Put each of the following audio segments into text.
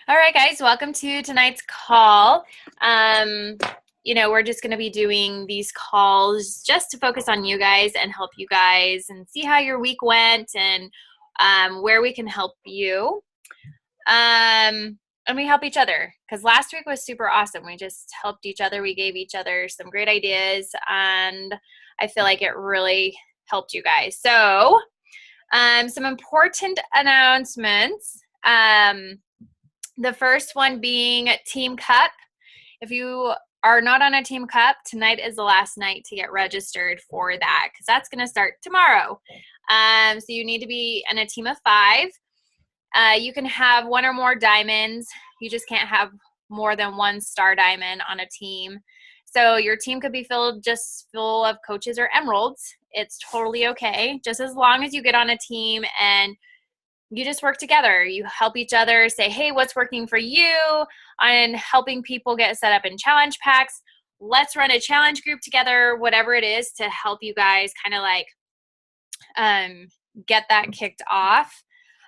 All right, guys, welcome to tonight's call. We're just going to be doing these calls just to focus on you guys and help you guys and see how your week went and where we can help you. And we help each other because last week was super awesome. We just helped each other. We gave each other some great ideas, and I feel like it really helped you guys. So, some important announcements. The first one being Team Cup. If you are not on a Team Cup, tonight is the last night to get registered for that because that's going to start tomorrow. So you need to be in a team of 5. You can have 1 or more diamonds. You just can't have more than 1 star diamond on a team. So your team could be just full of coaches or emeralds. It's totally okay, just as long as you get on a team and you just work together. You help each other, say, hey, what's working for you? On helping people get set up in challenge packs. Let's run a challenge group together, whatever it is, to help you guys kind of like get that kicked off.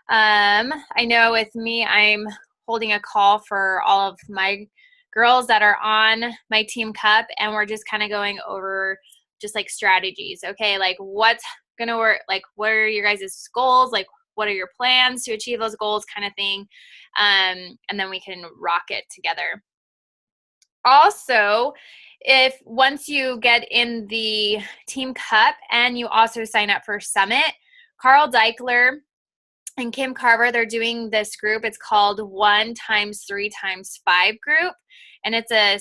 I know with me, I'm holding a call for all of my girls that are on my Team Cup, and we're just kind of going over just like strategies. Okay, like what's going to work? Like what are your guys' goals? Like what are your plans to achieve those goals, kind of thing. And then we can rock it together. Also, if once you get in the Team Cup and you also sign up for Summit, Carl Deichler and Kim Carver, they're doing this group. It's called 1x3x5 group, and it's a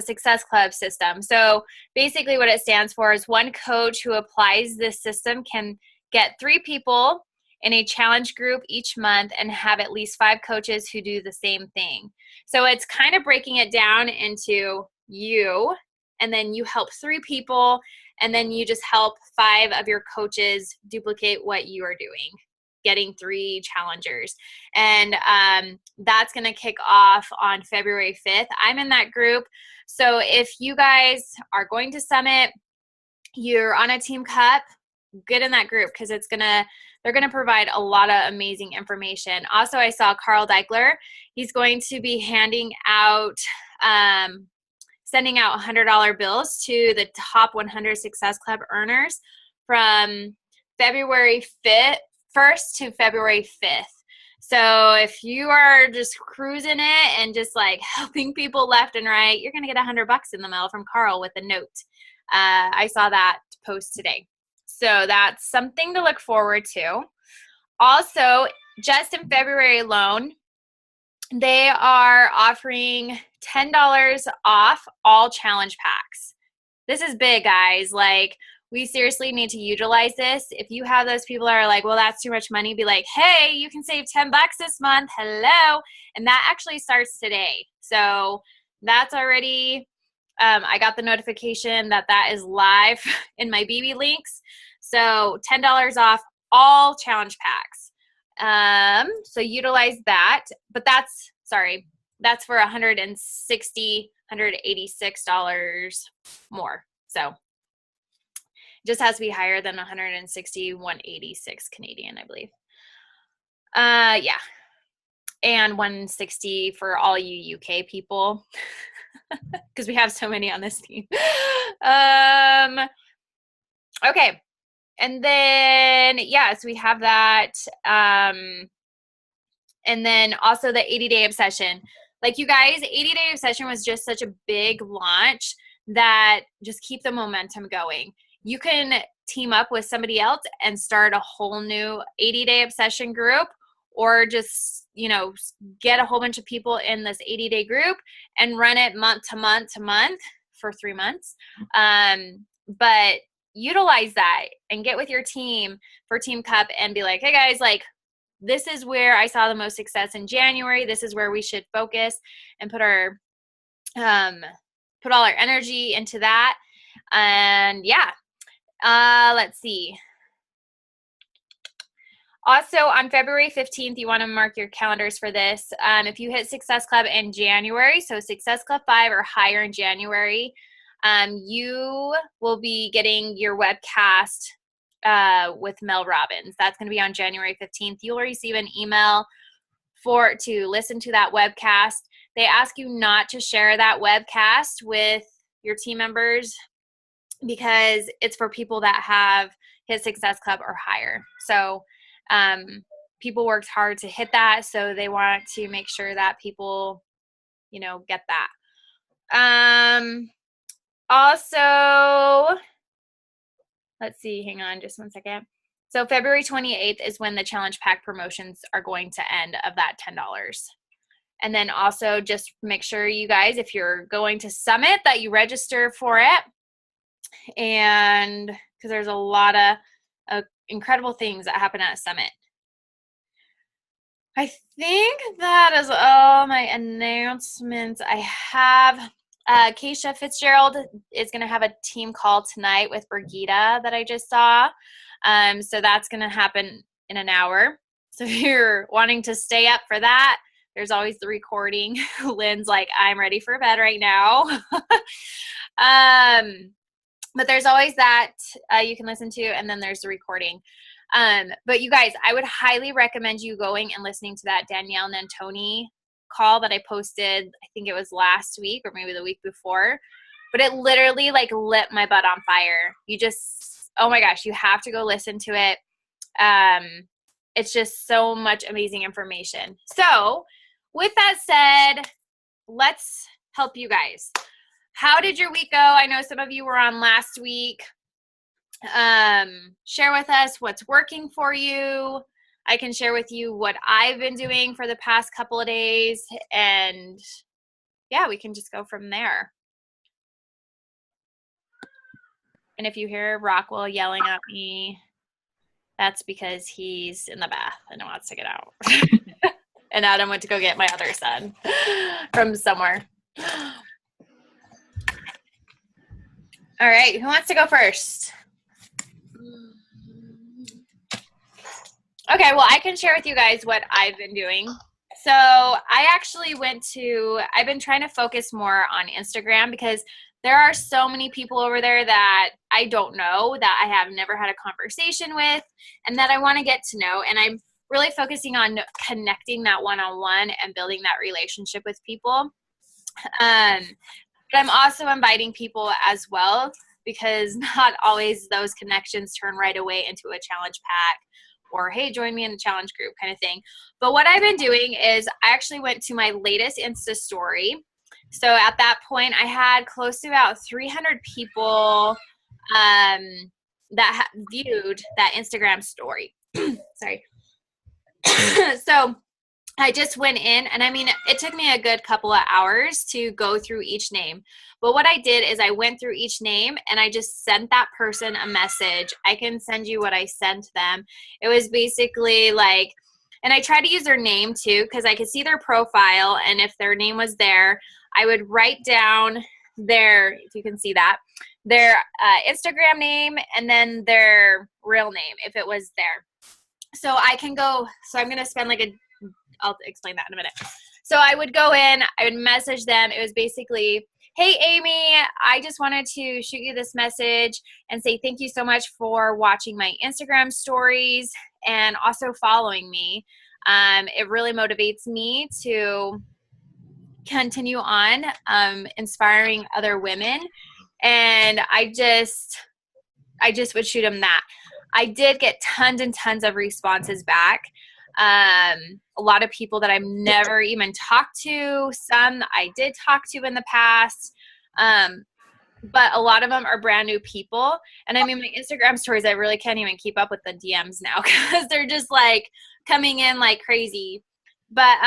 success club system. So basically what it stands for is one coach who applies this system can get 3 people in a challenge group each month and have at least 5 coaches who do the same thing. So it's kind of breaking it down into you, and then you help 3 people, and then you just help 5 of your coaches duplicate what you are doing, getting 3 challengers. And that's going to kick off on February 5th. I'm in that group. So if you guys are going to Summit, you're on a Team Cup, get in that group because they're gonna provide a lot of amazing information. Also, I saw Carl Deichler. He's going to be handing out, sending out $100 bills to the top 100 Success Club earners from February 1st to February 5th. So if you are just cruising it and just like helping people left and right, you're gonna get $100 in the mail from Carl with a note. I saw that post today. So that's something to look forward to. Also, just in February alone, they are offering $10 off all challenge packs. This is big, guys. Like, we seriously need to utilize this. If you have those people that are like, well, that's too much money, be like, hey, you can save $10 this month. Hello. And that actually starts today. So that's already, I got the notification that is live in my BB links. So $10 off all challenge packs. So utilize that, but that's for $186 more. So it just has to be higher than 186 Canadian, I believe. Yeah. And 160 for all you UK people, because we have so many on this team. Okay. And then, yes, we have that. And then also the 80-day obsession. Like, you guys, 80-day obsession was just such a big launch that just keep the momentum going. You can team up with somebody else and start a whole new 80-day obsession group, or just, get a whole bunch of people in this 80-day group and run it month to month to month for 3 months. But utilize that and get with your team for Team Cup and be like, hey guys, like, this is where I saw the most success in January. This is where we should focus and put all our energy into that. And yeah, let's see. Also, on February 15th, you want to mark your calendars for this. If you hit Success Club in January, so Success Club 5 or higher in January, you will be getting your webcast with Mel Robbins. That's going to be on January 15th. You'll receive an email to listen to that webcast. They ask you not to share that webcast with your team members because it's for people that have hit Success Club or higher. So people worked hard to hit that, so they want to make sure that people, you know, get that. Also, let's see, hang on just one second. So February 28th is when the challenge pack promotions are going to end of that $10. And then also just make sure you guys, if you're going to Summit, that you register for it. And because there's a lot of incredible things that happen at Summit. I think that is all my announcements I have. Keisha Fitzgerald is going to have a team call tonight with Brigida that I just saw. So that's going to happen in an hour. So if you're wanting to stay up for that, there's always the recording. Lynn's like, I'm ready for bed right now. But there's always that you can listen to, and then there's the recording. But you guys, I would highly recommend you going and listening to that Danielle Nantoni call that I posted, I think it was last week or maybe the week before. But it literally like lit my butt on fire. You just, oh my gosh, you have to go listen to it. It's just so much amazing information. So with that said, let's help you guys. How did your week go? I know some of you were on last week. Share with us what's working for you. I can share with you what I've been doing for the past couple of days, and yeah, we can just go from there. And if you hear Rockwell yelling at me, that's because he's in the bath and wants to get out. And Adam went to go get my other son from somewhere. All right, who wants to go first? Okay, well, I can share with you guys what I've been doing. So I actually I've been trying to focus more on Instagram because there are so many people over there that I don't know, that I have never had a conversation with, and that I want to get to know. And I'm really focusing on connecting that one-on-one and building that relationship with people. But I'm also inviting people as well, because not always those connections turn right away into a challenge pack or, hey, join me in the challenge group kind of thing. But what I've been doing is I actually went to my latest Insta story. So at that point, I had close to about 300 people that viewed that Instagram story. Sorry. So I just went in, and I mean, it took me a good couple of hours to go through each name. But what I did is I went through each name and I just sent that person a message. I can send you what I sent them. It was basically like, and I tried to use their name too, because I could see their profile, and if their name was there, I would write down their, if you can see that, their Instagram name and then their real name if it was there. So I can go, so I'm going to spend like I'll explain that in a minute. So I would go in, I would message them. It was basically, hey, Amy, I just wanted to shoot you this message and say thank you so much for watching my Instagram stories and also following me. It really motivates me to continue on inspiring other women. And I just would shoot them that. I did get tons and tons of responses back. A lot of people that I've never even talked to, some I did talk to in the past, but a lot of them are brand new people. And I mean, my Instagram stories, I really can't even keep up with the DMs now because they're just like coming in like crazy. But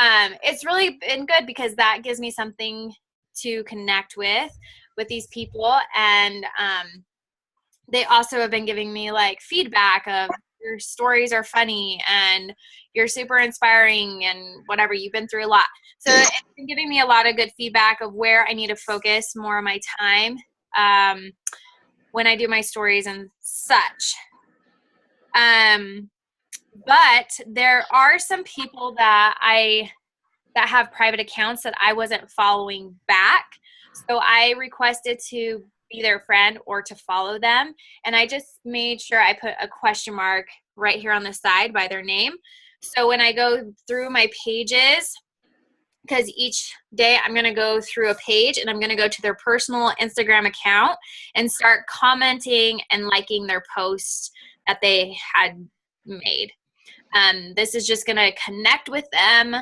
it's really been good because that gives me something to connect with these people. And they also have been giving me like feedback of your stories are funny and you're super inspiring and whatever, you've been through a lot. So it's been giving me a lot of good feedback of where I need to focus more of my time when I do my stories and such. But there are some people that have private accounts that I wasn't following back. So I requested to be their friend or to follow them. And I just made sure I put a question mark right here on the side by their name, So when I go through my pages, because each day I'm going to go through a page and I'm going to go to their personal Instagram account and start commenting and liking their post that they had made. This is just going to connect with them,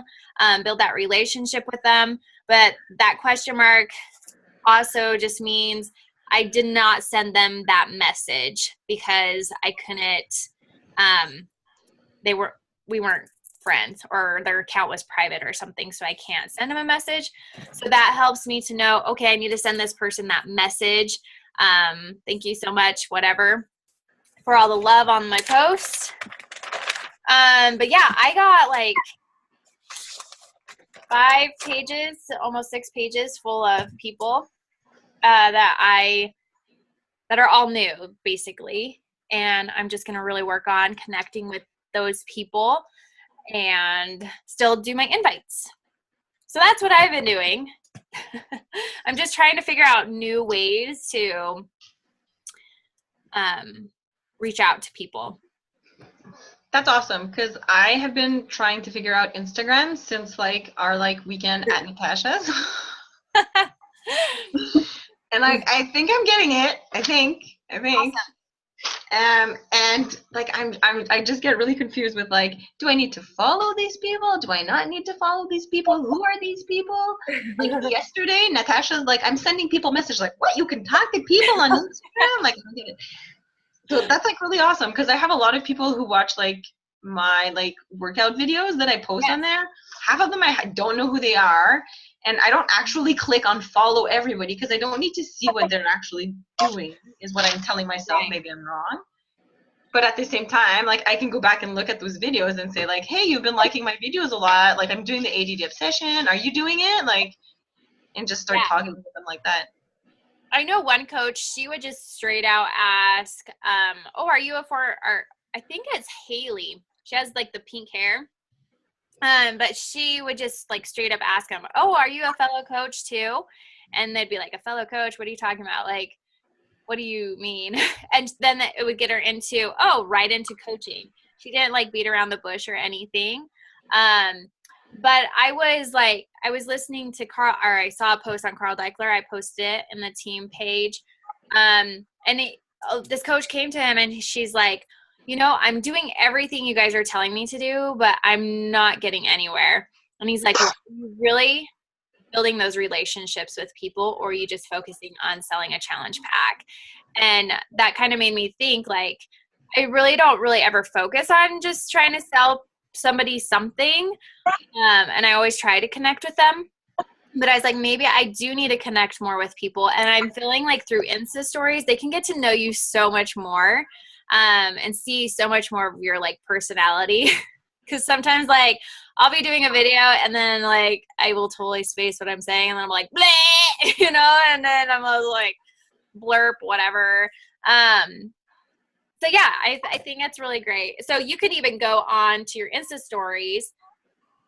build that relationship with them. But that question mark also just means I did not send them that message because I couldn't, we weren't friends, or their account was private or something, so I can't send them a message. So that helps me to know, okay, I need to send this person that message. Thank you so much, whatever, for all the love on my post. But yeah, I got like 5 pages, almost 6 pages full of people that are all new, basically. And I'm just going to really work on connecting with those people and still do my invites. So that's what I've been doing. I'm just trying to figure out new ways to reach out to people. That's awesome, because I have been trying to figure out Instagram since like our like weekend at Natasha's. And like I think I'm getting it. I think. Awesome. And like I just get really confused with like, do I need to follow these people? Do I not need to follow these people? Who are these people? Like yesterday, Natasha's like, I'm sending people messages like, what? You can talk to people on Instagram? Like, so that's like really awesome, because I have a lot of people who watch like my like workout videos that I post on there. Half of them I don't know who they are, and I don't actually click on follow everybody because I don't need to see what they're actually doing, is what I'm telling myself. Maybe I'm wrong. But at the same time, like I can go back and look at those videos and say like, hey, you've been liking my videos a lot. Like I'm doing the ADD obsession. Are you doing it? Like, and just start talking with them like that. I know one coach, she would just straight out ask, oh, are you or I think it's Haley. She has like the pink hair. But she would just like straight up ask them, oh, are you a fellow coach too? And they'd be like, a fellow coach? What are you talking about? Like, what do you mean? And then it would get her into, right into coaching. She didn't like beat around the bush or anything. But I was listening to Carl, or I saw a post on Carl Deichler. I posted it in the team page. And this coach came to him and she's like, I'm doing everything you guys are telling me to do, but I'm not getting anywhere. And he's like, well, are you really building those relationships with people, or are you just focusing on selling a challenge pack? And that kind of made me think, like, I really don't ever focus on just trying to sell somebody something. And I always try to connect with them. But I was like, maybe I do need to connect more with people. And I'm feeling like through Insta stories, they can get to know you so much more. And see so much more of your like personality. Because sometimes like I'll be doing a video and then like I will totally space what I'm saying and then I'm like bleh, and then I'm like blurp whatever. So yeah, I think that's really great. So you could even go on to your Insta stories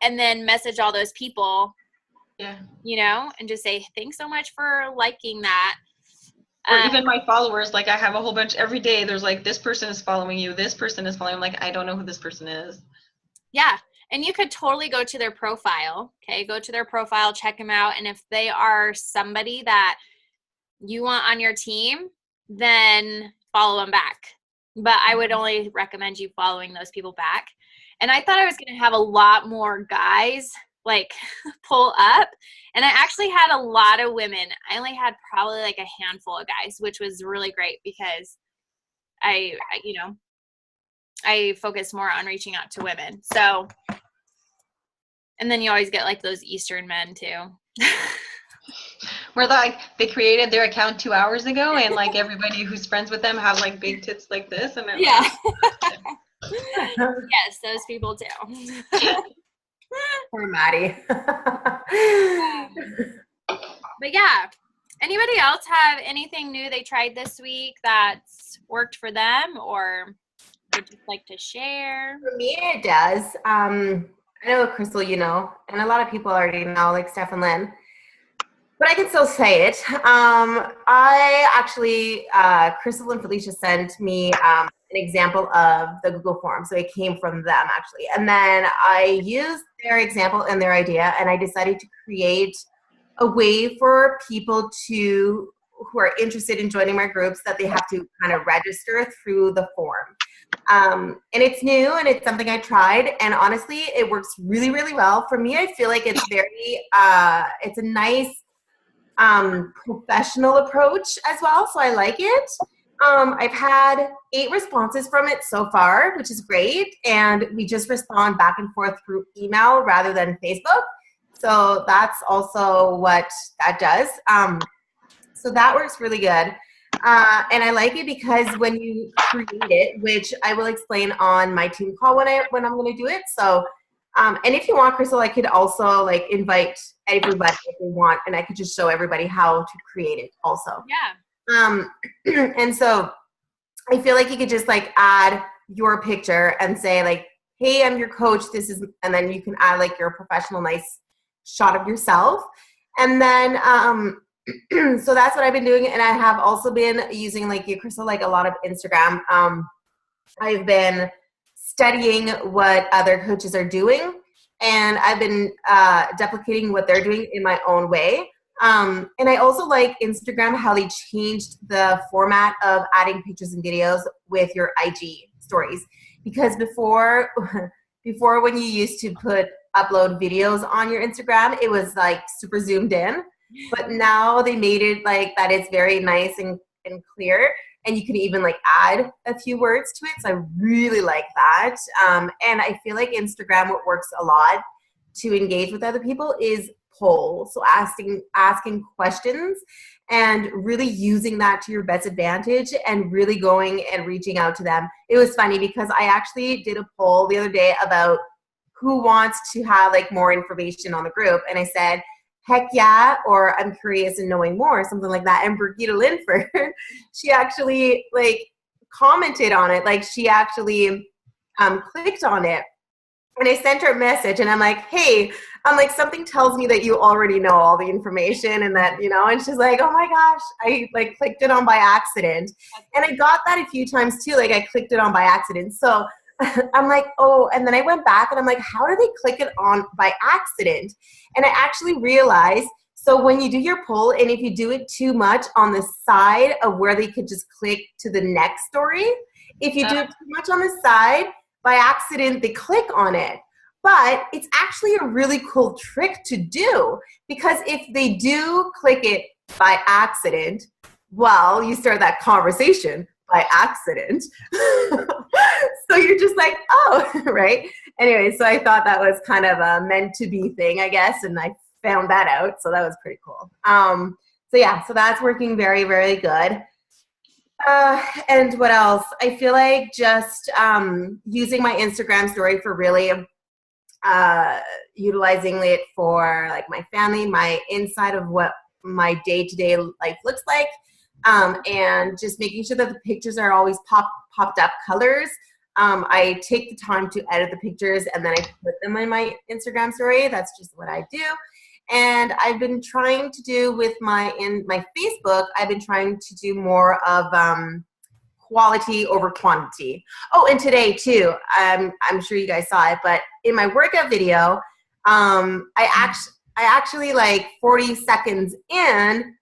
and then message all those people, and just say thanks so much for liking that. Or even my followers, like I have a whole bunch every day. There's like, this person is following you. This person is following. I'm like, I don't know who this person is. Yeah. And you could totally go to their profile. Okay. Go to their profile, check them out. And if they are somebody that you want on your team, then follow them back. But I would only recommend you following those people back. And I thought I was going to have a lot more guys like pull up, and I actually had a lot of women. I only had probably like a handful of guys, which was really great because I focus more on reaching out to women. So, and then you always get like those Eastern men too. Where like they created their account 2 hours ago, and like everybody who's friends with them have like big tits like this, and yes, those people too. Poor Maddie. But yeah, anybody else have anything new they tried this week that's worked for them or would you like to share? For me, it does. I know Crystal, and a lot of people already know, like Steph and Lynn, but I can still say it. I actually, Crystal and Felicia sent me example of the Google form. So it came from them actually. And then I used their example and their idea, and I decided to create a way for people who are interested in joining my groups that they have to kind of register through the form. And it's new and it's something I tried, and honestly, it works really, really well. For me, I feel like it's very, it's a nice professional approach as well, so I like it. I've had 8 responses from it so far, which is great, and we just respond back and forth through email rather than Facebook. So that's also what that does. So that works really good. And I like it because when you create it, which I will explain on my team call when I'm going to do it. So, and if you want, Crystal, I could also like invite everybody if they want, and I could just show everybody how to create it also. Yeah. And so I feel like you could just like add your picture and say like, hey, I'm your coach. This is, and then you can add like your professional, nice shot of yourself. And then, so that's what I've been doing. And I have also been using like you, Crystal, like a lot of Instagram. I've been studying what other coaches are doing, and I've been duplicating what they're doing in my own way. And I also like Instagram, how they changed the format of adding pictures and videos with your IG stories. Because before when you used to upload videos on your Instagram, it was like super zoomed in. But now they made it like that it's very nice and clear, and you can even like add a few words to it. So I really like that. And I feel like Instagram, what works a lot to engage with other people is poll. So asking questions and really using that to your best advantage and really going and reaching out to them. It was funny because I actually did a poll the other day about who wants to have like more information on the group. And I said, heck yeah, or I'm curious and knowing more, something like that. And Brigitte Linford, she actually like commented on it. Like she actually clicked on it. And I sent her a message and I'm like, hey, I'm like, something tells me that you already know all the information and that, you know, and she's like, oh my gosh, I like clicked it on by accident. And I got that a few times too. Like I clicked it on by accident. So I'm like, oh, and then I went back and I'm like, how do they click it on by accident? And I actually realized, so when you do your poll and if you do it too much on the side of where they could just click to the next story, if you do it too much on the side, by accident, they click on it. But it's actually a really cool trick to do, because if they do click it by accident, well, you start that conversation by accident. So you're just like, oh, right? Anyway, so I thought that was kind of a meant to be thing, I guess, and I found that out. So that was pretty cool. So yeah, so that's working very, very good. And what else? I feel like just using my Instagram story for really utilizing it for like my family, my inside of what my day-to-day life looks like, and just making sure that the pictures are always popped up colors. I take the time to edit the pictures and then I put them in my Instagram story. That's just what I do. And I've been trying to do with my Facebook, I've been trying to do more of quality over quantity. Oh, and today too, I'm sure you guys saw it, but in my workout video, I actually like 40 seconds in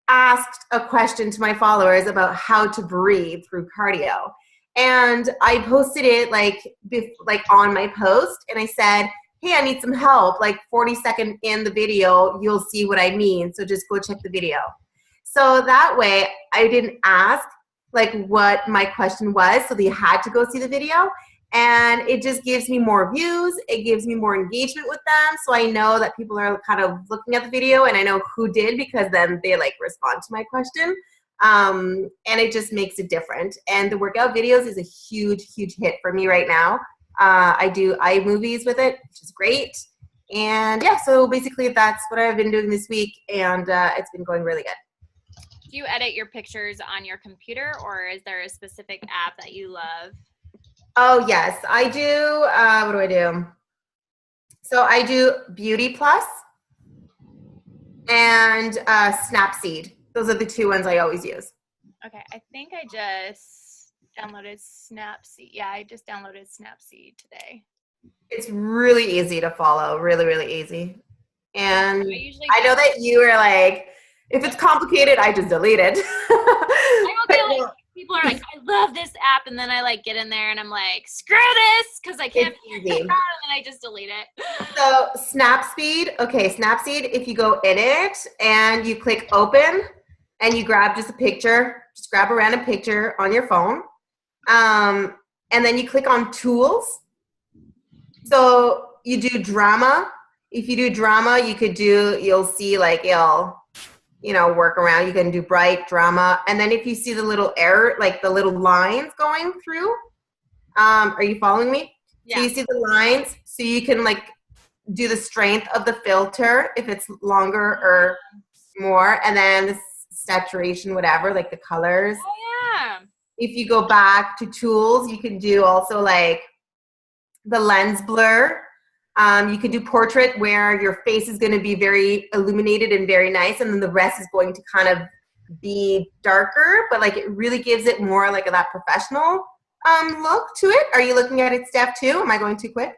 asked a question to my followers about how to breathe through cardio. And I posted it like on my post, and I said, hey, I need some help. Like 40 seconds in the video, you'll see what I mean. So just go check the video. So that way I didn't ask like what my question was. So they had to go see the video, and it just gives me more views. It gives me more engagement with them. So I know that people are kind of looking at the video, and I know who did, because then they like respond to my question. And it just makes it different. And the workout videos is a huge, huge hit for me right now. I do iMovies with it, which is great. And yeah, so basically that's what I've been doing this week, and it's been going really good. Do you edit your pictures on your computer, or is there a specific app that you love? Oh, yes, I do. What do I do? So I do Beauty Plus and Snapseed. Those are the two ones I always use. Okay, I think I just downloaded Snapseed. Yeah, I just downloaded Snapseed today. It's really easy to follow. Really, really easy. And I usually I know that you are like, if it's complicated, I just delete it. I will get like, people are like, I love this app, and then I like get in there and I'm like, screw this, because I can't figure it out, and then I just delete it. So Snapseed, if you go in it and you click open and you grab just a picture, just grab a random picture on your phone, and then you click on tools. So you do drama. If you do drama, you'll see like work around. You can do bright drama. And then if you see the little error, like the little lines going through, are you following me? Yeah. So you see the lines, so you can like do the strength of the filter if it's longer or more, and then the saturation, whatever, like the colors. Oh, yeah. If you go back to tools, you can do also like the lens blur. You can do portrait where your face is going to be very illuminated and very nice, and then the rest is going to kind of be darker, but like it really gives it more like that professional look to it. Are you looking at it, Steph, too? Am I going too quick?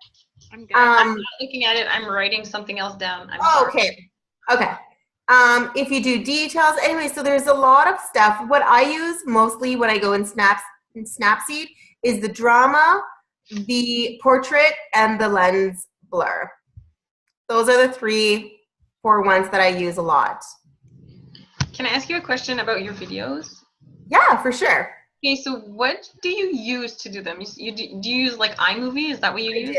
I'm good. I'm not looking at it. I'm writing something else down. Okay. If you do details, anyway, so there's a lot of stuff. What I use mostly when I go in Snapseed is the drama, the portrait, and the lens blur. Those are the 4 ones that I use a lot. Can I ask you a question about your videos? Yeah, for sure. Okay, so what do you use to do them? Do you use like iMovie? Is that what you use?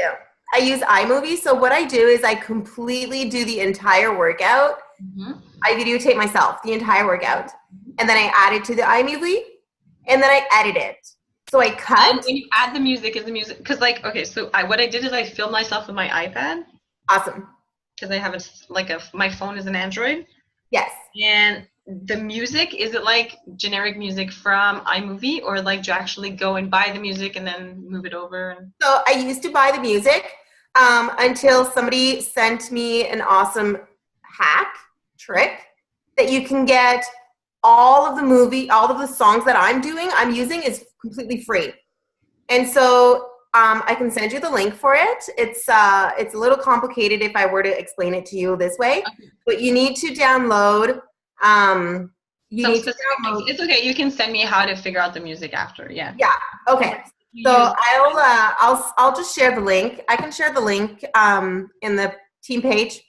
I use iMovie. So what I do is I completely do the entire workout. Mm-hmm. I videotape myself, the entire workout. And then I add it to the iMovie. And then I edit it. So I cut. And when you add the music, is the music, because like, okay, so what I did is I filmed myself with my iPad. Awesome. Because I have my phone is an Android. Yes. And the music, is it like generic music from iMovie, or like do you actually go and buy the music and then move it over? So I used to buy the music until somebody sent me an awesome trick that you can get all of the songs that I'm using is completely free. And so I can send you the link for it. It's a little complicated if I were to explain it to you this way, but you need to download. It's okay. You can send me how to figure out the music after. Yeah. Yeah. Okay. So I'll just share the link. I can share the link in the team page.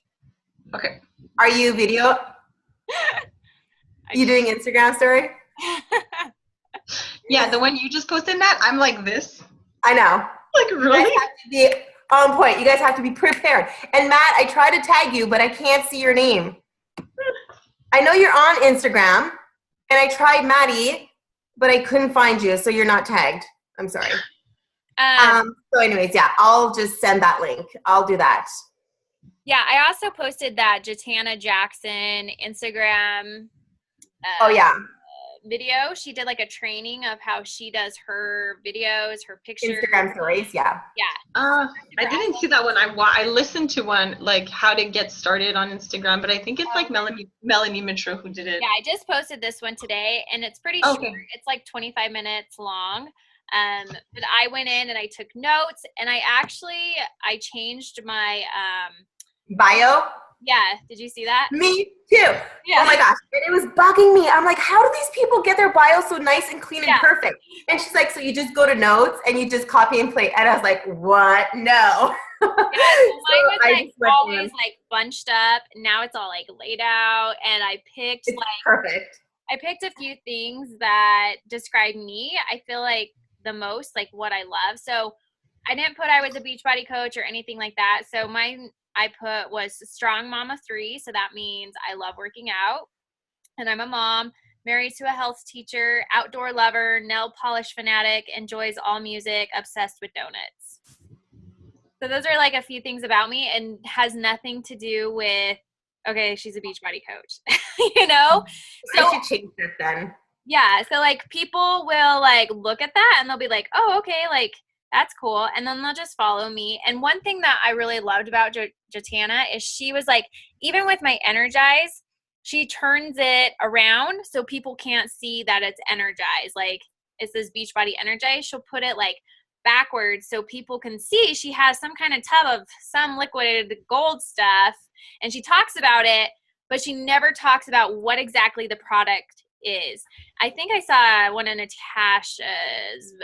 Okay. Are you video? You doing Instagram story? Yeah, the one you just posted, Nat. I'm like this. I know. Like really? You guys have to be on point. You guys have to be prepared. And Matt, I try to tag you, but I can't see your name. I know you're on Instagram, and I tried Maddie, but I couldn't find you, so you're not tagged. I'm sorry. So anyways, yeah, I'll just send that link. I'll do that. Yeah, I also posted that Jatana Jackson Instagram video. She did like a training of how she does her videos, her pictures. Instagram stories, yeah. Yeah. I didn't see that one. I listened to one, like how to get started on Instagram, but I think it's like Melanie Mitro who did it. Yeah, I just posted this one today, and it's pretty short. It's like 25 minutes long. But I went in and I took notes, and I changed my bio. Yeah, did you see that? Me too. Yeah. Oh my gosh, and it was bugging me. I'm like, how do these people get their bio so nice and clean and perfect? And she's like, so you just go to notes and you just copy and play. And I was like, what? No. Yeah, so mine was like always like bunched up. Now it's all like laid out, and I picked perfect. I picked a few things that describe me. I feel like the most, like what I love. So I didn't put I was a Beachbody coach or anything like that. So mine I put was strong mama 3. So that means I love working out, and I'm a mom, married to a health teacher, outdoor lover, nail polish fanatic, enjoys all music, obsessed with donuts. So those are like a few things about me, and has nothing to do with, okay, she's a Beachbody coach, you know? So I should change that then. Yeah. So like people will like look at that and they'll be like, oh, okay, like that's cool. And then they'll just follow me. And one thing that I really loved about Jatana is she was like, even with my Energize, she turns it around so people can't see that it's Energize. Like it says Beachbody Energize, she'll put it like backwards so people can see she has some kind of tub of some liquid gold stuff, and she talks about it, but she never talks about what exactly the product is. I think I saw one of Natasha's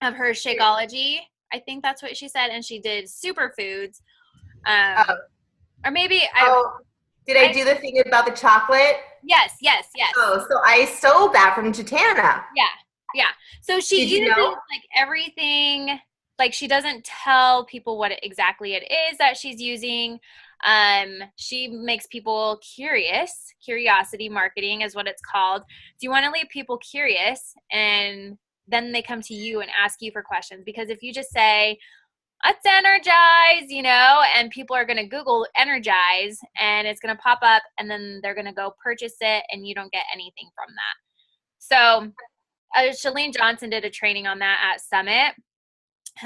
of her Shakeology. I think that's what she said, and she did superfoods. Or maybe did I do the thing about the chocolate? Yes. Oh, so I stole that from Jatana. Yeah. So she uses like everything, like she doesn't tell people what exactly it is that she's using. She makes people curious. Curiosity marketing is what it's called. So you want to leave people curious, and then they come to you and ask you for questions. Because if you just say, let's energize, and people are going to Google energize and it's going to pop up, and then they're going to go purchase it, and you don't get anything from that. So Shalene Johnson did a training on that at Summit.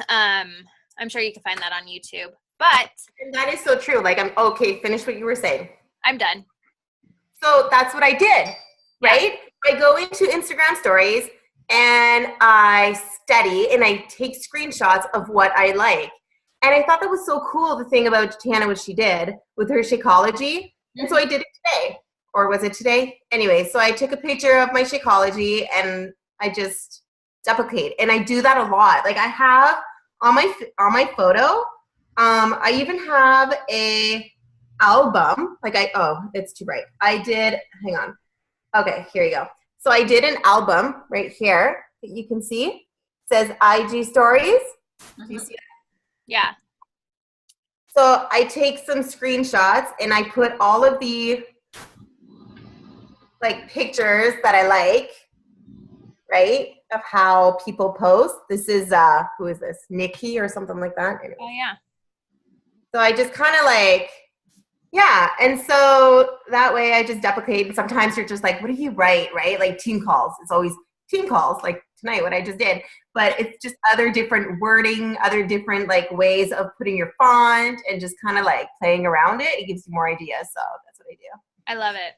I'm sure you can find that on YouTube. But and that is so true. Like, I'm okay. Finish what you were saying. I'm done. So that's what I did, right? I go into Instagram stories and I study and I take screenshots of what I like. And I thought that was so cool, the thing about Tana, what she did with her Shakeology. And so I did it today. Or was it today? Anyway, so I took a picture of my Shakeology and I just duplicate. And I do that a lot. Like, I have on my photo, I even have a album. Like, it's too bright. Hang on. Okay, here you go. So I did an album right here that you can see. It says IG stories. Do you see that? Yeah. So I take some screenshots and I put all of the like pictures that I like, right, of how people post. This is, who is this? Nikki or something like that. Anyway. Oh, yeah. So I just kind of like, yeah. And so that way I just duplicate. And sometimes you're just like, what do you write, right? Like team calls. It's always team calls, like tonight, what I just did. But it's just other different wording, other different like ways of putting your font and just kind of like playing around it. It gives you more ideas. So that's what I do. I love it.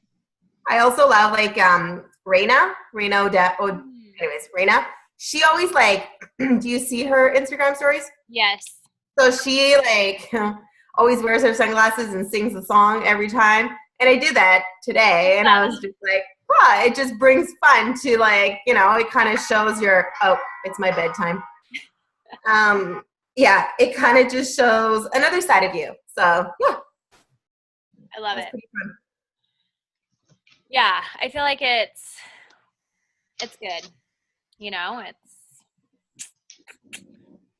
I also love like Raina. Raina. She always like, do you see her Instagram stories? Yes. So she like always wears her sunglasses and sings the song every time. And I did that today, and I was just like, it just brings fun to like, it kind of shows it's my bedtime. Yeah, it kind of just shows another side of you. So yeah. I love it. Pretty fun. Yeah, I feel like it's good.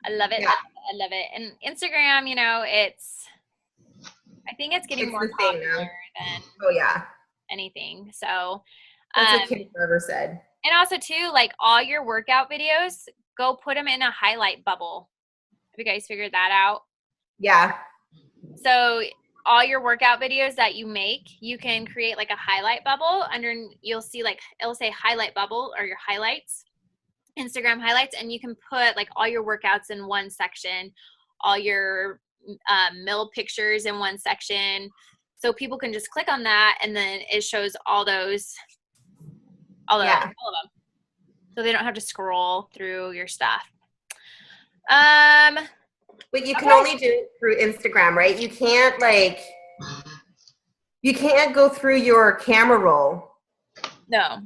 I love it. Yeah. I love it. And Instagram, I think it's getting more popular than anything. So that's what Kim Forever said. And also too, like all your workout videos, go put them in a highlight bubble. Have you guys figured that out? Yeah. So all your workout videos that you make, you can create like a highlight bubble you'll see like, it'll say highlight bubble or your highlights, Instagram highlights, and you can put like all your workouts in one section, all your meal pictures in one section. So people can just click on that and then it shows all of them. So they don't have to scroll through your stuff. But you can only do it through Instagram, right? You can't go through your camera roll. No.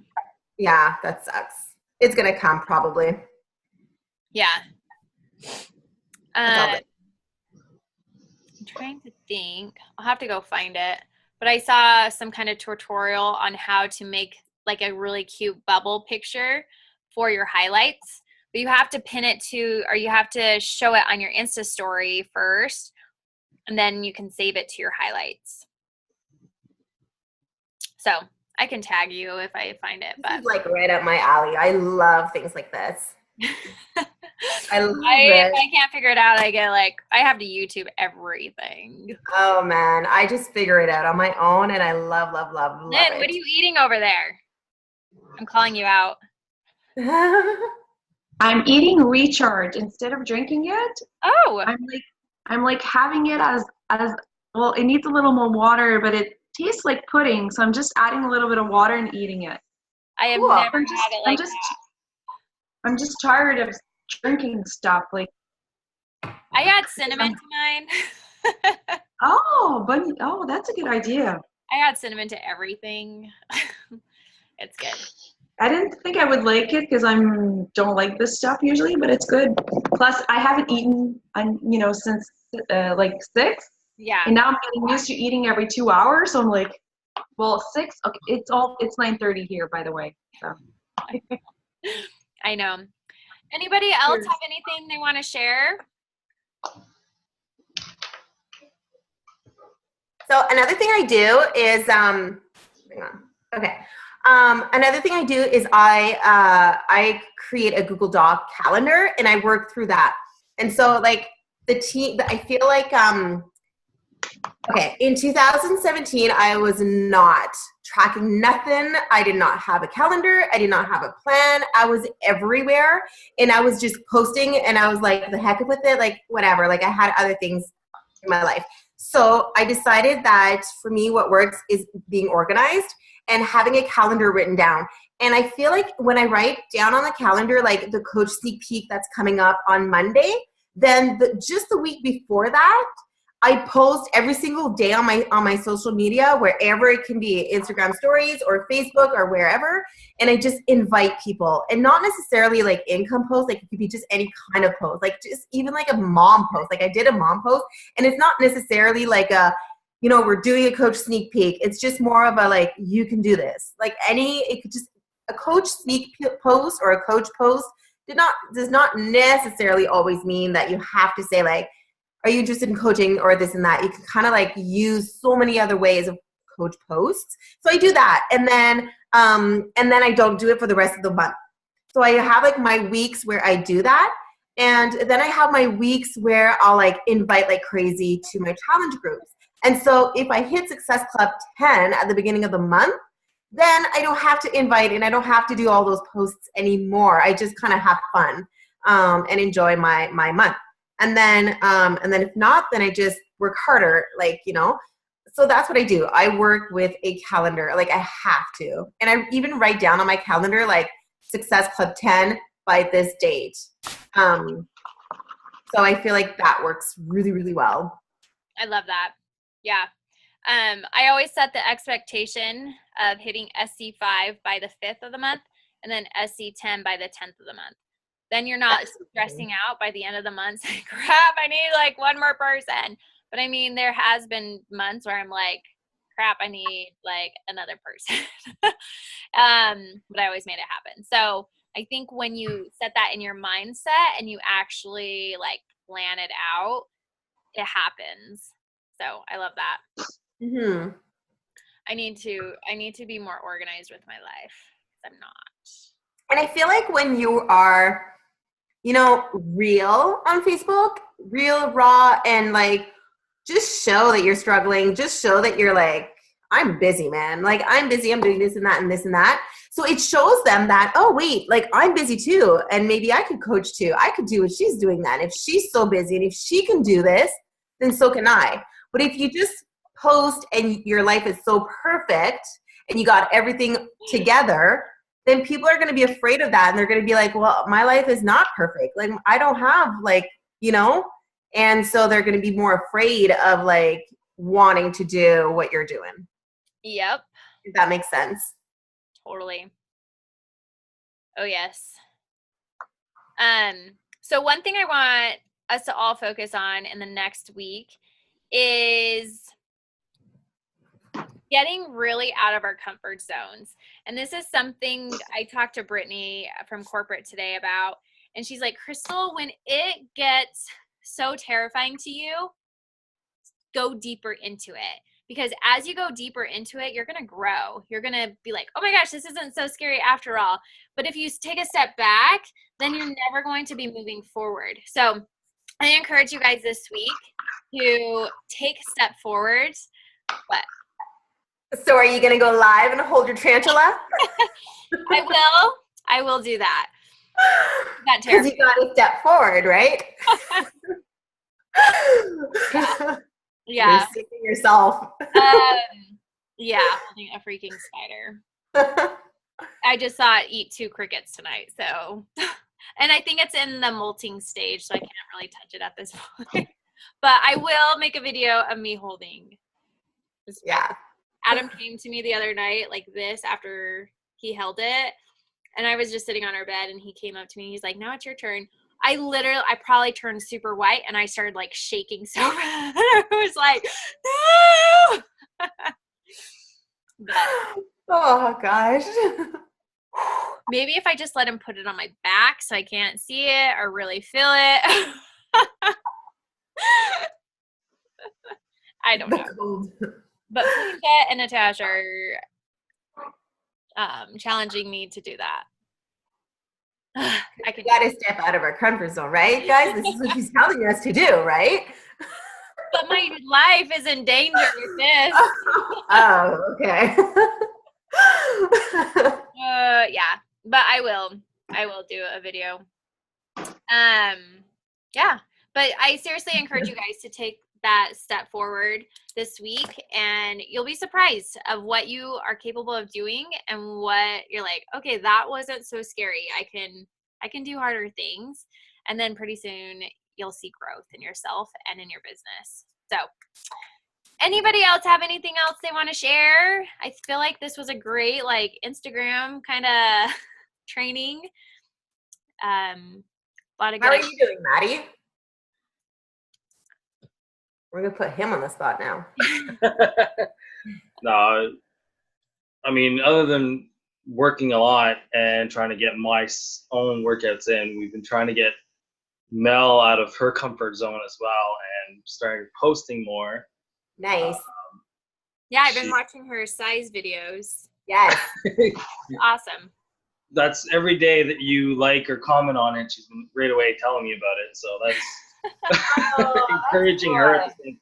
Yeah, that sucks. It's going to come probably. Yeah. I'm trying to think. I'll have to go find it. But I saw some kind of tutorial on how to make like a really cute bubble picture for your highlights. But you have to pin it or you have to show it on your Insta story first, and then you can save it to your highlights. So I can tag you if I find it. This is like right up my alley. I love things like this. I love If it. I can't figure it out, I have to YouTube everything. Oh man, I just figure it out on my own, and I love it. Lynn, what are you eating over there? I'm calling you out. I'm eating Recharge instead of drinking it. Oh. I'm like having it as well. It needs a little more water, but it tastes like pudding. So I'm just adding a little bit of water and eating it. I have never had it like that. I'm just tired of drinking stuff. Like, I add cinnamon to mine. oh, that's a good idea. I add cinnamon to everything. It's good. I didn't think I would like it because I don't like this stuff usually, but it's good. Plus, I haven't eaten, since like 6, Yeah. and now I'm getting used to eating every 2 hours. So I'm like, well, 6. Okay, it's 9:30 here, by the way. So. I know. Anybody else have anything they want to share? So another thing I do is, hang on. Okay. Another thing I do is I create a Google Doc calendar and I work through that. And so like the team, I feel like, okay, in 2017, I was not tracking nothing. I did not have a calendar. I did not have a plan. I was everywhere and I was just posting and I was like, the heck with it, like whatever. Like I had other things in my life. So I decided that for me, what works is being organized and having a calendar written down. And I feel like when I write down on the calendar, like the coach sneak peek that's coming up on Monday, then just the week before that, I post every single day on my social media, wherever it can be, Instagram stories or Facebook or wherever. And I just invite people, and not necessarily like income posts. Like it could be just any kind of post, like just even like a mom post. Like I did a mom post, and it's not necessarily like we're doing a coach sneak peek. It's just more of a like, you can do this. Like it could just a coach sneak post or a coach post does not necessarily always mean that you have to say like, are you interested in coaching or this and that? You can kind of like use so many other ways of coach posts. So I do that. And then I don't do it for the rest of the month. So I have like my weeks where I do that. And then I have my weeks where I'll like invite like crazy to my challenge groups. And so if I hit Success Club 10 at the beginning of the month, then I don't have to invite and I don't have to do all those posts anymore. I just kind of have fun and enjoy my month. And then if not, then I just work harder, like, so that's what I do. I work with a calendar, like I have to. And I even write down on my calendar, like Success Club 10 by this date. So I feel like that works really, really well. I love that. Yeah. I always set the expectation of hitting SC5 by the 5th of the month and then SC10 by the 10th of the month. Then you're not stressing out by the end of the month saying, crap, I need like one more person. But I mean, there has been months where I'm like, crap, I need like another person. But I always made it happen. So I think when you set that in your mindset and you actually like plan it out, it happens. So I love that. Mm-hmm. I need to be more organized with my life. I'm not. And I feel like when you are, real on Facebook, real, raw, and like just show that you're struggling, just show that you're like, I'm busy, man. Like I'm busy, I'm doing this and that and this and that. So it shows them that, oh wait, like I'm busy too. And maybe I could coach too. I could do what she's doing then. If she's so busy and if she can do this, then so can I. But if you just post and your life is so perfect and you got everything together, then people are going to be afraid of that. And they're going to be like, well, my life is not perfect. Like I don't have like, and so they're going to be more afraid of like wanting to do what you're doing. Yep. If that makes sense. Totally. Oh yes. So one thing I want us to all focus on in the next week is getting really out of our comfort zones. And this is something I talked to Brittany from corporate today about. And she's like, Crystal, when it gets so terrifying to you, go deeper into it. Because as you go deeper into it, you're going to grow. You're going to be like, oh my gosh, this isn't so scary after all. But if you take a step back, then you're never going to be moving forward. So I encourage you guys this week to take a step forward. What? So are you going to go live and hold your tarantula? I will do that. Because you got to step forward, right? Yeah. You're seeing yourself. Yeah, holding a freaking spider. I just saw it eat 2 crickets tonight, so And I think it's in the molting stage, so I can't really touch it at this point. But I will make a video of me holding this. Yeah. Adam came to me the other night like this after he held it. And I was just sitting on our bed and he came up to me and he's like, now it's your turn. I probably turned super white and I started like shaking so bad. I was like, no. But, oh gosh. maybe if I just let him put it on my back so I can't see it or really feel it. I don't know. But Felicia and Natasha are challenging me to do that. I gotta step out of our comfort zone, right, guys? This is what she's telling us to do, right? But my life is in danger with this. Oh, okay. Yeah, but I will do a video. Yeah, but I seriously encourage you guys to take that step forward this week, and you'll be surprised of what you are capable of doing and what you're like, okay, that wasn't so scary. I can do harder things. And then pretty soon you'll see growth in yourself and in your business. So anybody else have anything else they want to share? I feel like this was a great like Instagram kind of training. A lot of good. How are you doing, Maddie? We're gonna put him on the spot now. No, I mean, other than working a lot and trying to get my own workouts in, we've been trying to get Mel out of her comfort zone as well and started posting more. Nice. Yeah, I've been watching her size videos. Yes. Awesome. That's every day that you like or comment on it, she's been right away telling me about it. So that's encouraging her at the same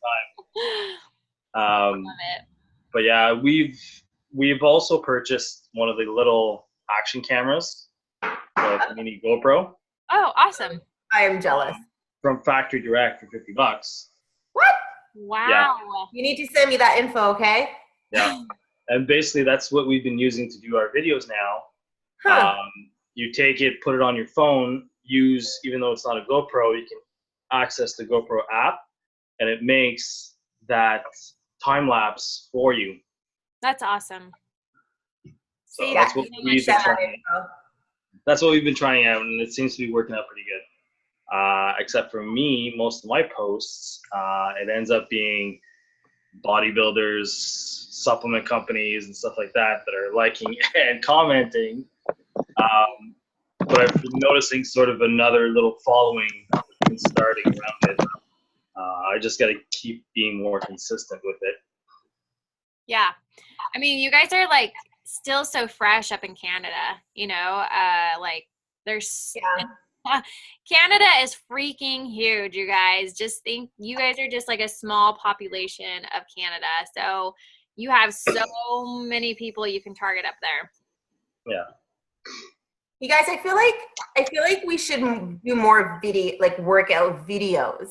time. Love it. But yeah, we've also purchased one of the little action cameras, like a mini GoPro. Oh, awesome. I am jealous. From Factory Direct for $50. What? Wow. Yeah. You need to send me that info, okay? Yeah. And basically that's what we've been using to do our videos now. Huh. You take it, put it on your phone, even though it's not a GoPro, you can access the GoPro app, and it makes that time lapse for you. That's awesome. So See, that's what we've been trying. Info. That's what we've been trying out, and it seems to be working out pretty good. Except for me, most of my posts, it ends up being bodybuilders, supplement companies, and stuff like that are liking and commenting. But I've been noticing sort of another little following starting around it. I just got to keep being more consistent with it. Yeah. I mean, you guys are like still so fresh up in Canada, you know, like there's Canada is freaking huge, you guys. Just think you guys are just like a small population of Canada. So you have so many people you can target up there. Yeah. You guys, I feel like we should do more workout videos,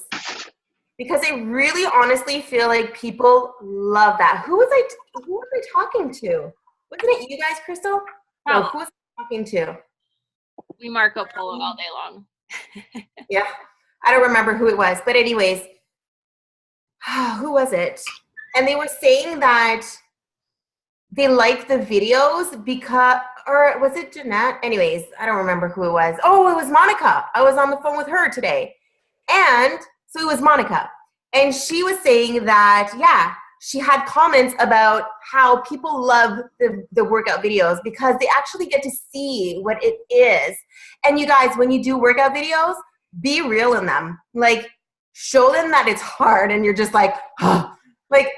because I really honestly feel like people love that. Who was I talking to? Wasn't it you guys, Crystal? No, who was I talking to? We Marco Polo all day long. Yeah, I don't remember who it was, but anyways, who was it? And they were saying that they liked the videos because, or was it Jeanette? Anyways, I don't remember who it was. Oh, it was Monica. I was on the phone with her today. And so it was Monica. And she was saying that, yeah, she had comments about how people love the workout videos because they actually get to see what it is. And you guys, when you do workout videos, be real in them. Like, show them that it's hard and you're just like, oh, like,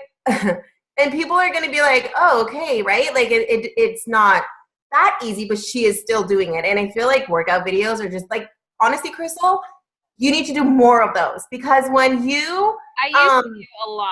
and people are going to be like, oh, okay, right? Like, it's not that easy, but she is still doing it. And I feel like workout videos are just like, honestly, Crystal, you need to do more of those, because when you I used to do a lot.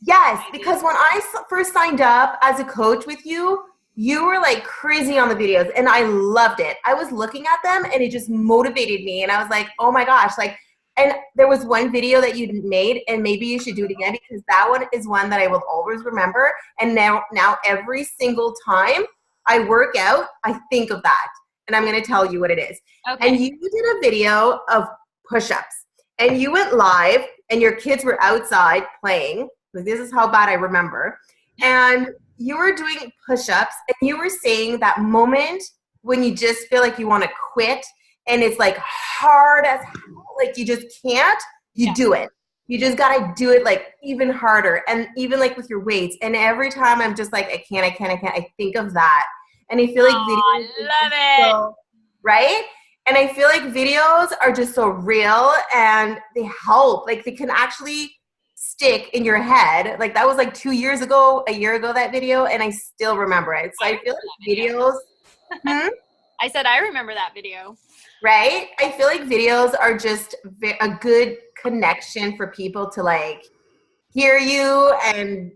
Yes, because when I first signed up as a coach with you, you were like crazy on the videos and I loved it. I was looking at them and it just motivated me, and I was like, oh my gosh, like, and there was one video that you made, and maybe you should do it again, because that one is one that I will always remember. And now every single time I work out, I think of that. and I'm going to tell you what it is. Okay. And you did a video of push-ups, and you went live, and your kids were outside playing. This is how bad I remember. And you were doing push-ups, and you were saying that moment when you just feel like you want to quit, and it's like hard as hell, like you just can't, you do it. You just got to do it like even harder, and even like with your weights. And every time I'm just like, I can't, I think of that. And I feel like videos I love it. so, right? And I feel like videos are just so real, and they help. Like they can actually stick in your head. Like that was like 2 years ago, a year ago, that video, and I still remember it. So I feel like videos. I said I remember that video. Right? I feel like videos are just a good connection for people to like hear you and,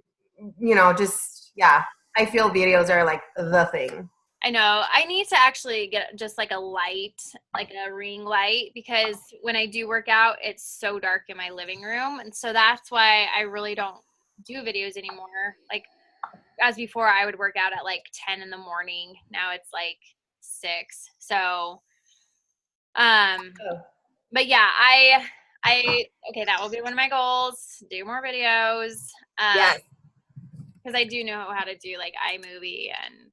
you know, just, yeah. I feel videos are like the thing. I know. I need to actually get just like a light, like a ring light, because when I do work out, it's so dark in my living room. And so that's why I really don't do videos anymore. Like as before, I would work out at like 10 in the morning. Now it's like 6. So, but yeah, okay, that will be one of my goals. Do more videos. Yes. Because I do know how to do like iMovie, and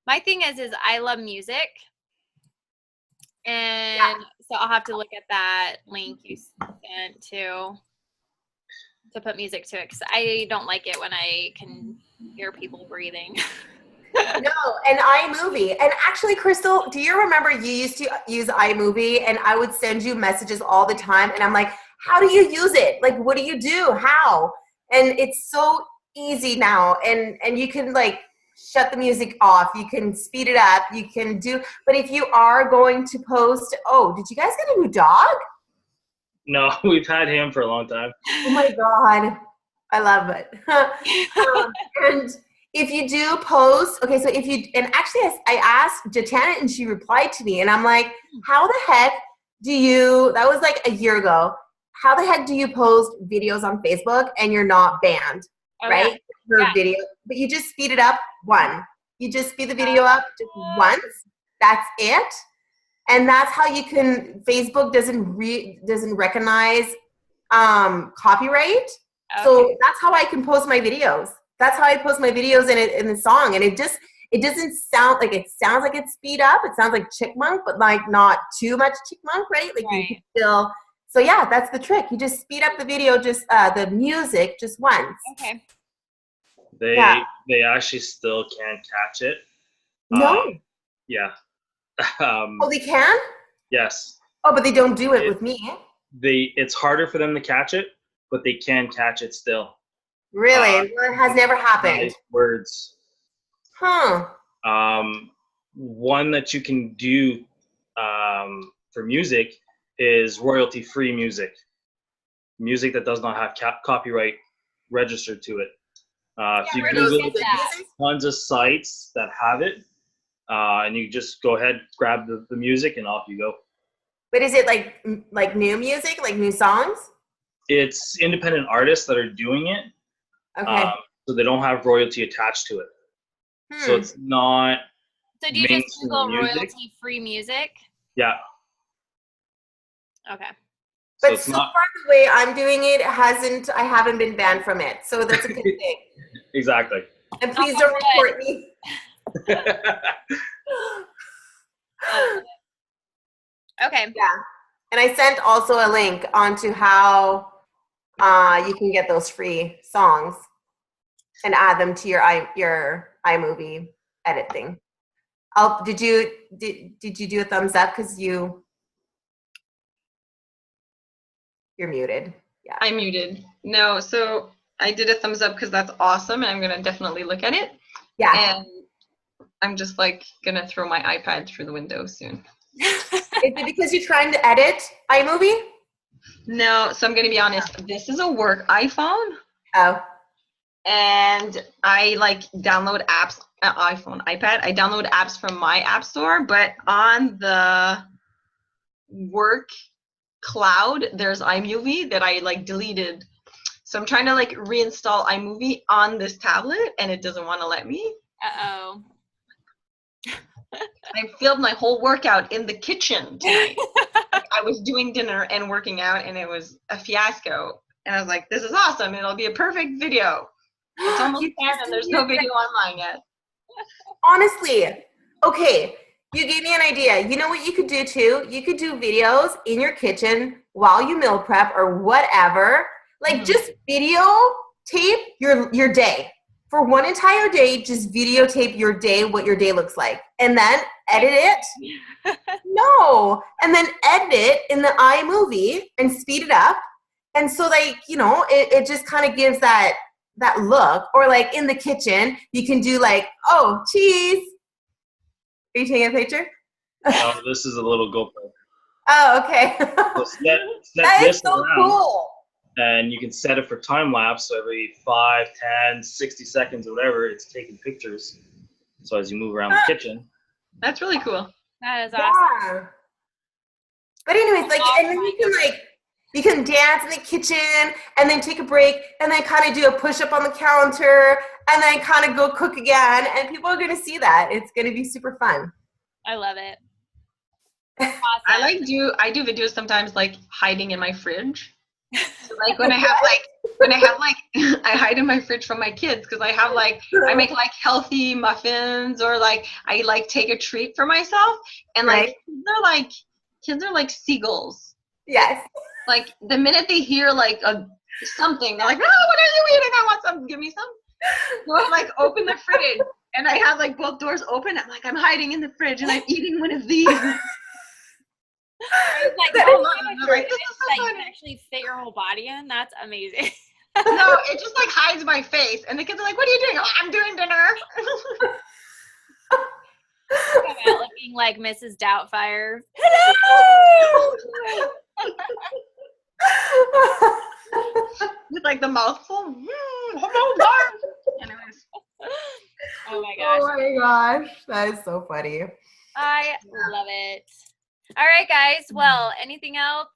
my thing is I love music, and so I'll have to look at that link you sent to put music to it, because I don't like it when I can hear people breathing. No, and iMovie. And actually, Crystal, do you remember you used to use iMovie, and I would send you messages all the time, and I'm like, how do you use it? Like, what do you do? How? And it's so easy now, and you can like shut the music off, you can speed it up, you can do, but if you are going to post, oh, did you guys get a new dog? No, we've had him for a long time. Oh my God, I love it. And if you do post, okay, so if you, and actually I asked Jatana and she replied to me, and I'm like, how the heck do you, that was like a year ago, how the heck do you post videos on Facebook and you're not banned, right? For video, but you just speed it up you just speed the video up just once, that's it. And that's how you can, Facebook doesn't recognize copyright. So that's how I can post my videos. That's how I post my videos in the song. And it doesn't sound like, it sounds like it's speed up. It sounds like Chickmunk, but like not too much Chickmunk, right? Like you can still, so yeah, that's the trick. You just speed up the video, just the music just once. Okay. They actually still can't catch it. No. Yeah. Oh, they can? Yes. Oh, but they don't do it with me. It's harder for them to catch it, but they can catch it still. Really? Well, it has never happened. Words. Huh. One that you can do for music is royalty-free music. Music that does not have copyright registered to it. If you Google tons of sites that have it, and you just go ahead, grab the music, and off you go. But is it like new music, like new songs? It's independent artists that are doing it. Okay. So they don't have royalty attached to it. So it's not. So do you just Google royalty-free music? Yeah. Okay. But so far the way I'm doing it, I haven't been banned from it. So that's a good thing. Exactly. And please don't report me. Okay. Yeah. And I sent also a link onto how you can get those free songs and add them to your iMovie edit thing. Did you do a thumbs up because you're muted? Yeah. I'm muted. No, so I did a thumbs up because that's awesome, and I'm gonna definitely look at it. Yeah. And I'm just like gonna throw my iPad through the window soon. Is it because you're trying to edit iMovie? No, so I'm gonna be honest. This is a work iPhone. Oh. And I like download apps, iPad. I download apps from my app store, but on the work cloud, there's iMovie that I like deleted. So I'm trying to like reinstall iMovie on this tablet, and it doesn't want to let me. Uh-oh. I filmed my whole workout in the kitchen tonight. I was doing dinner and working out, and it was a fiasco. And I was like, this is awesome. It'll be a perfect video. It's almost 10 and there's no video online yet. Honestly, okay, you gave me an idea. You know what you could do too? You could do videos in your kitchen while you meal prep or whatever. Like just videotape your day. For one entire day, just videotape your day, what your day looks like. And then edit it. No. And then edit it in the iMovie and speed it up. And so like, you know, it just kind of gives that look. Or like in the kitchen, you can do like, oh, cheese. Are you taking a picture? No, this is a little GoPro. Oh, okay. So set That this is so around, cool. and you can set it for time lapse. So every 5, 10, 60 seconds or whatever, it's taking pictures. So as you move around the kitchen. That's really cool. That is awesome. Yeah. But anyways, like, and then you can dance in the kitchen and then take a break and then kind of do a push-up on the counter and then kind of go cook again. And people are going to see that. It's going to be super fun. I love it. Awesome. I do videos sometimes like hiding in my fridge. So like when I have I hide in my fridge from my kids because I make like healthy muffins or like I like take a treat for myself and like kids are like seagulls. Yes. Like the minute they hear like something, they're like, "Oh, what are you eating? I want some. Give me some." So I like open the fridge and I have like both doors open. I'm like, I'm hiding in the fridge and I'm eating one of these. I was like, oh my gosh, like, you can actually fit your whole body in. That's amazing. No, it just like hides my face, and the kids are like, "What are you doing?" Oh, I'm doing dinner. Come out looking like Mrs. Doubtfire. Hello. With like the mouth full. Hello, guys. Anyways. Oh my gosh. Oh my gosh. That is so funny. I love it. All right, guys. Well, anything else